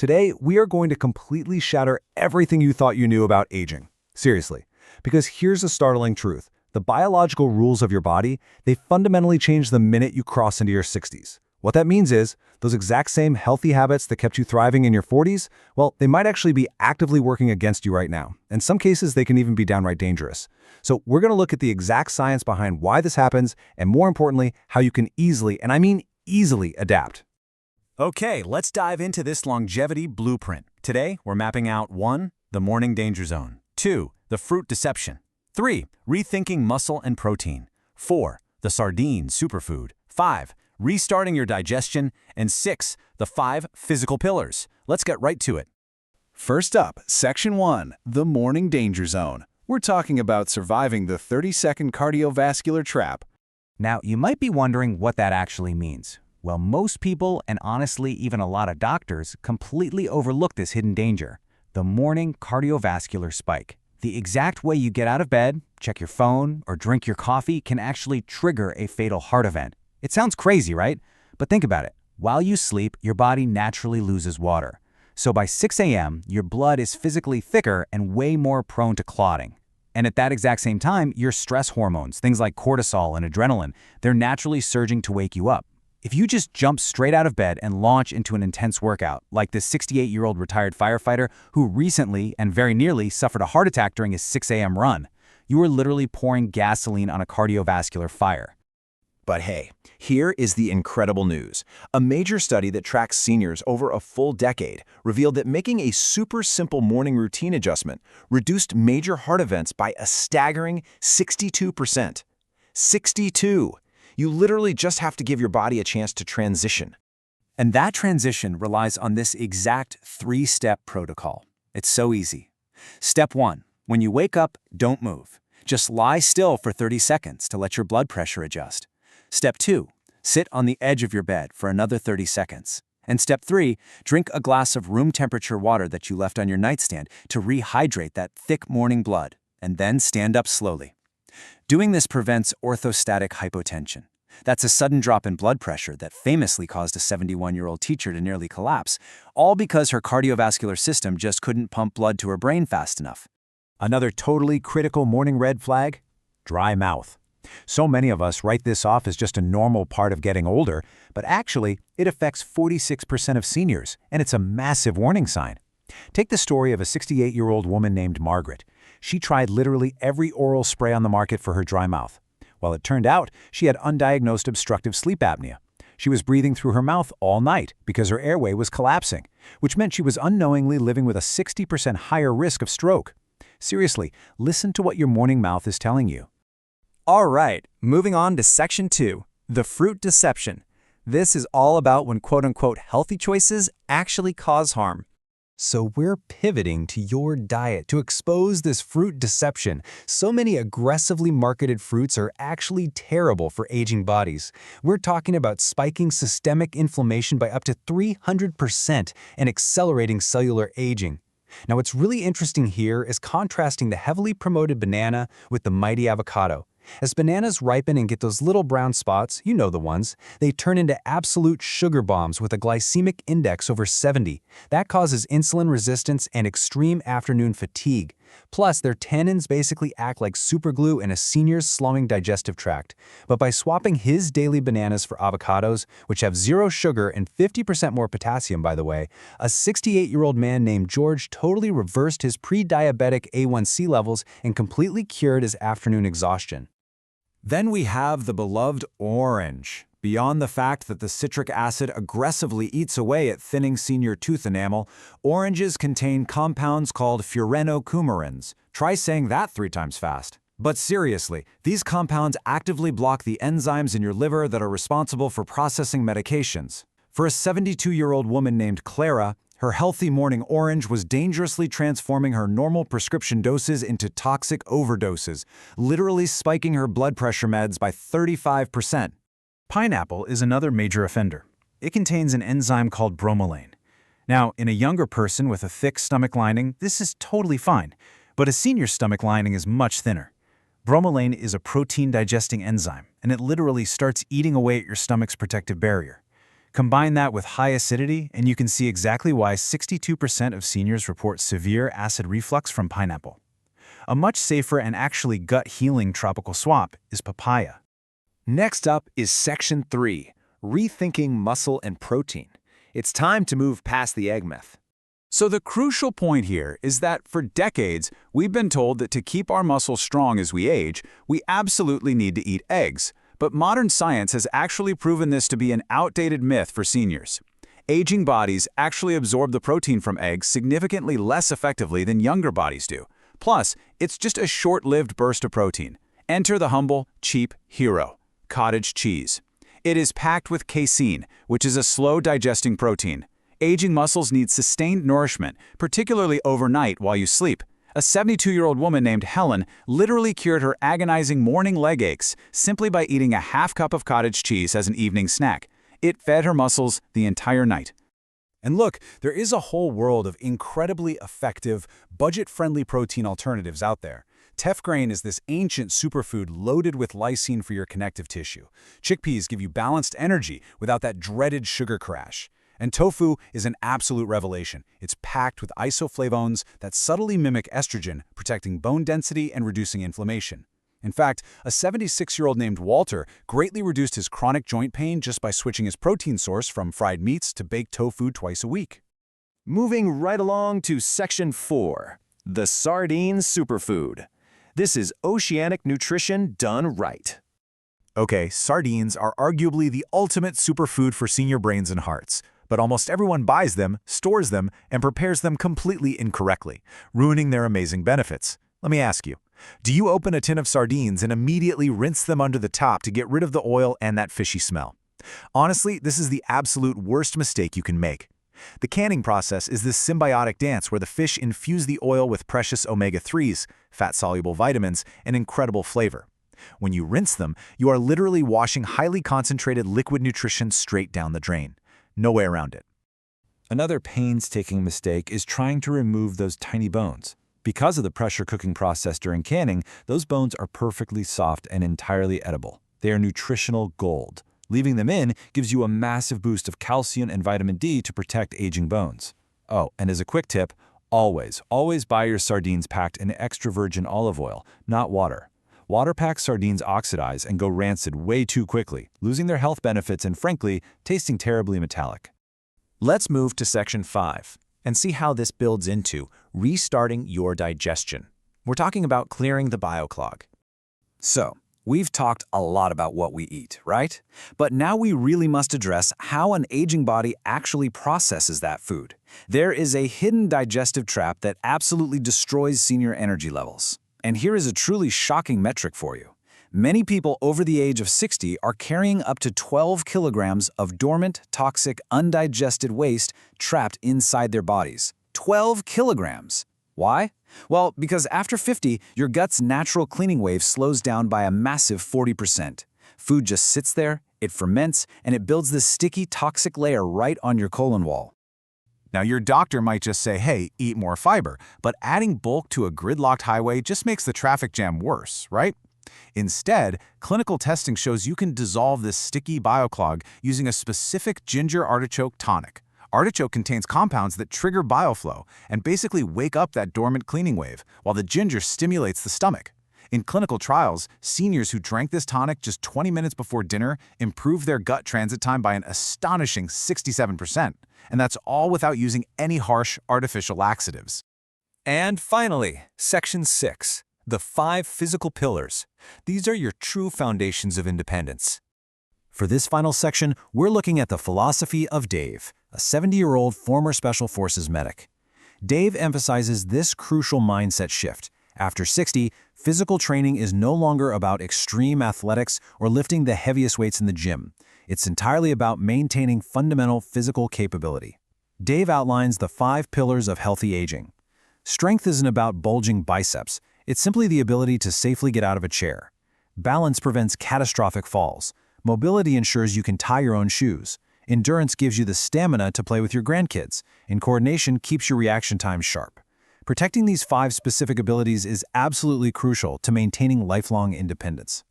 Today, we are going to completely shatter everything you thought you knew about aging. Seriously. Because here's a startling truth. The biological rules of your body, they fundamentally change the minute you cross into your 60s. What that means is, those exact same healthy habits that kept you thriving in your 40s, well, they might actually be actively working against you right now. In some cases, they can even be downright dangerous. So we're going to look at the exact science behind why this happens, and more importantly, how you can easily, and I mean easily, adapt. Okay, let's dive into this longevity blueprint. Today, we're mapping out 1. The morning danger zone. 2. The fruit deception. 3. Rethinking muscle and protein. 4. The sardine superfood. 5. Restarting your digestion. And 6. The 5 physical pillars. Let's get right to it. First up, Section 1, the morning danger zone. We're talking about surviving the 30-second cardiovascular trap. Now, you might be wondering what that actually means. Well, most people, and honestly even a lot of doctors, completely overlook this hidden danger, the morning cardiovascular spike. The exact way you get out of bed, check your phone, or drink your coffee can actually trigger a fatal heart event. It sounds crazy, right? But think about it. While you sleep, your body naturally loses water. So by 6 a.m., your blood is physically thicker and way more prone to clotting. And at that exact same time, your stress hormones, things like cortisol and adrenaline, they're naturally surging to wake you up. If you just jump straight out of bed and launch into an intense workout, like this 68-year-old retired firefighter who recently and very nearly suffered a heart attack during his 6 a.m. run, you are literally pouring gasoline on a cardiovascular fire. But hey, here is the incredible news. A major study that tracks seniors over a full decade revealed that making a super simple morning routine adjustment reduced major heart events by a staggering 62%. 62! You literally just have to give your body a chance to transition. And that transition relies on this exact 3-step protocol. It's so easy. Step 1. When you wake up, don't move. Just lie still for 30 seconds to let your blood pressure adjust. Step 2. Sit on the edge of your bed for another 30 seconds. And Step 3. Drink a glass of room temperature water that you left on your nightstand to rehydrate that thick morning blood, and then stand up slowly. Doing this prevents orthostatic hypotension. That's a sudden drop in blood pressure that famously caused a 71-year-old teacher to nearly collapse, all because her cardiovascular system just couldn't pump blood to her brain fast enough. Another totally critical morning red flag? Dry mouth. So many of us write this off as just a normal part of getting older, but actually, it affects 46% of seniors, and it's a massive warning sign. Take the story of a 68-year-old woman named Margaret. She tried literally every oral spray on the market for her dry mouth. Well, it turned out she had undiagnosed obstructive sleep apnea. She was breathing through her mouth all night because her airway was collapsing, which meant she was unknowingly living with a 60% higher risk of stroke. Seriously, listen to what your morning mouth is telling you. All right, moving on to Section 2, the fruit deception. This is all about when quote-unquote healthy choices actually cause harm. So we're pivoting to your diet to expose this fruit deception. So many aggressively marketed fruits are actually terrible for aging bodies. We're talking about spiking systemic inflammation by up to 300% and accelerating cellular aging. Now, what's really interesting here is contrasting the heavily promoted banana with the mighty avocado. As bananas ripen and get those little brown spots, you know the ones, they turn into absolute sugar bombs with a glycemic index over 70. That causes insulin resistance and extreme afternoon fatigue. Plus, their tannins basically act like superglue in a senior's slumming digestive tract. But by swapping his daily bananas for avocados, which have 0 sugar and 50% more potassium, by the way, a 68-year-old man named George totally reversed his pre-diabetic A1C levels and completely cured his afternoon exhaustion. Then we have the beloved orange. Beyond the fact that the citric acid aggressively eats away at thinning senior tooth enamel, oranges contain compounds called furanocoumarins. Try saying that 3 times fast. But seriously, these compounds actively block the enzymes in your liver that are responsible for processing medications. For a 72-year-old woman named Clara, her healthy morning orange was dangerously transforming her normal prescription doses into toxic overdoses, literally spiking her blood pressure meds by 35%. Pineapple is another major offender. It contains an enzyme called bromelain. Now, in a younger person with a thick stomach lining, this is totally fine, but a senior's stomach lining is much thinner. Bromelain is a protein-digesting enzyme, and it literally starts eating away at your stomach's protective barrier. Combine that with high acidity, and you can see exactly why 62% of seniors report severe acid reflux from pineapple. A much safer and actually gut-healing tropical swap is papaya. Next up is Section 3, Rethinking Muscle and Protein. It's time to move past the egg myth. So the crucial point here is that for decades, we've been told that to keep our muscles strong as we age, we absolutely need to eat eggs. But modern science has actually proven this to be an outdated myth for seniors. Aging bodies actually absorb the protein from eggs significantly less effectively than younger bodies do. Plus, it's just a short-lived burst of protein. Enter the humble, cheap hero, cottage cheese. It is packed with casein, which is a slow-digesting protein. Aging muscles need sustained nourishment, particularly overnight while you sleep. A 72-year-old woman named Helen literally cured her agonizing morning leg aches simply by eating a half cup of cottage cheese as an evening snack. It fed her muscles the entire night. And look, there is a whole world of incredibly effective, budget-friendly protein alternatives out there. Teff grain is this ancient superfood loaded with lysine for your connective tissue. Chickpeas give you balanced energy without that dreaded sugar crash. And tofu is an absolute revelation. It's packed with isoflavones that subtly mimic estrogen, protecting bone density and reducing inflammation. In fact, a 76-year-old named Walter greatly reduced his chronic joint pain just by switching his protein source from fried meats to baked tofu twice a week. Moving right along to Section 4, the sardine superfood. This is oceanic nutrition done right. Okay, sardines are arguably the ultimate superfood for senior brains and hearts. But almost everyone buys them, stores them, and prepares them completely incorrectly, ruining their amazing benefits. Let me ask you, do you open a tin of sardines and immediately rinse them under the top to get rid of the oil and that fishy smell? Honestly, this is the absolute worst mistake you can make. The canning process is this symbiotic dance where the fish infuse the oil with precious omega-3s, fat-soluble vitamins, and incredible flavor. When you rinse them, you are literally washing highly concentrated liquid nutrition straight down the drain. No way around it. Another painstaking mistake is trying to remove those tiny bones. Because of the pressure cooking process during canning, those bones are perfectly soft and entirely edible. They are nutritional gold. Leaving them in gives you a massive boost of calcium and vitamin D to protect aging bones. Oh, and as a quick tip, always buy your sardines packed in extra virgin olive oil, not water. Water-packed sardines oxidize and go rancid way too quickly, losing their health benefits and, frankly, tasting terribly metallic. Let's move to Section 5 and see how this builds into restarting your digestion. We're talking about clearing the bioclog. So, we've talked a lot about what we eat, right? But now we really must address how an aging body actually processes that food. There is a hidden digestive trap that absolutely destroys senior energy levels. And here is a truly shocking metric for you. Many people over the age of 60 are carrying up to 12 kilograms of dormant, toxic, undigested waste trapped inside their bodies. 12 kilograms! Why? Well, because after 50, your gut's natural cleaning wave slows down by a massive 40%. Food just sits there, it ferments, and it builds this sticky, toxic layer right on your colon wall. Now, your doctor might just say, hey, eat more fiber, but adding bulk to a gridlocked highway just makes the traffic jam worse, right? Instead, clinical testing shows you can dissolve this sticky bioclog using a specific ginger artichoke tonic. Artichoke contains compounds that trigger bioflow and basically wake up that dormant cleaning wave, while the ginger stimulates the stomach. In clinical trials, seniors who drank this tonic just 20 minutes before dinner improved their gut transit time by an astonishing 67%. And that's all without using any harsh artificial laxatives. And finally, Section 6, the 5 physical pillars. These are your true foundations of independence. For this final section, we're looking at the philosophy of Dave, a 70-year-old former Special Forces medic. Dave emphasizes this crucial mindset shift. After 60, physical training is no longer about extreme athletics or lifting the heaviest weights in the gym. It's entirely about maintaining fundamental physical capability. Dave outlines the 5 pillars of healthy aging. Strength isn't about bulging biceps. It's simply the ability to safely get out of a chair. Balance prevents catastrophic falls. Mobility ensures you can tie your own shoes. Endurance gives you the stamina to play with your grandkids. And coordination keeps your reaction time sharp. Protecting these 5 specific abilities is absolutely crucial to maintaining lifelong independence.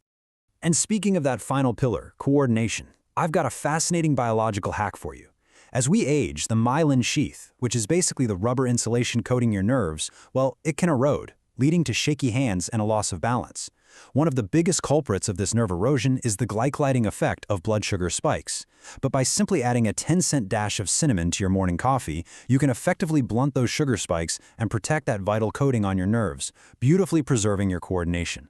And speaking of that final pillar, coordination, I've got a fascinating biological hack for you. As we age, the myelin sheath, which is basically the rubber insulation coating your nerves, well, it can erode, leading to shaky hands and a loss of balance. One of the biggest culprits of this nerve erosion is the glycoliding effect of blood sugar spikes. But by simply adding a 10-cent dash of cinnamon to your morning coffee, you can effectively blunt those sugar spikes and protect that vital coating on your nerves, beautifully preserving your coordination.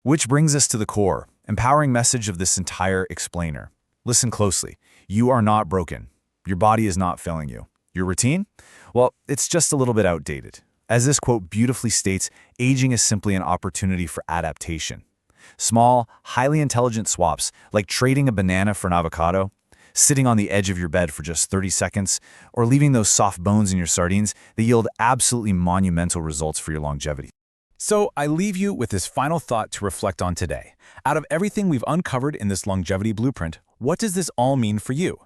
Which brings us to the core, empowering message of this entire explainer. Listen closely. You are not broken. Your body is not failing you. Your routine? Well, it's just a little bit outdated. As this quote beautifully states, aging is simply an opportunity for adaptation. Small, highly intelligent swaps, like trading a banana for an avocado, sitting on the edge of your bed for just 30 seconds, or leaving those soft bones in your sardines, they yield absolutely monumental results for your longevity. So I leave you with this final thought to reflect on today. Out of everything we've uncovered in this longevity blueprint, what does this all mean for you?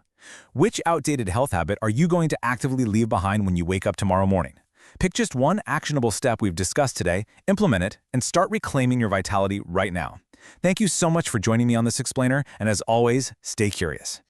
Which outdated health habit are you going to actively leave behind when you wake up tomorrow morning? Pick just one actionable step we've discussed today, implement it, and start reclaiming your vitality right now. Thank you so much for joining me on this explainer, and as always, stay curious.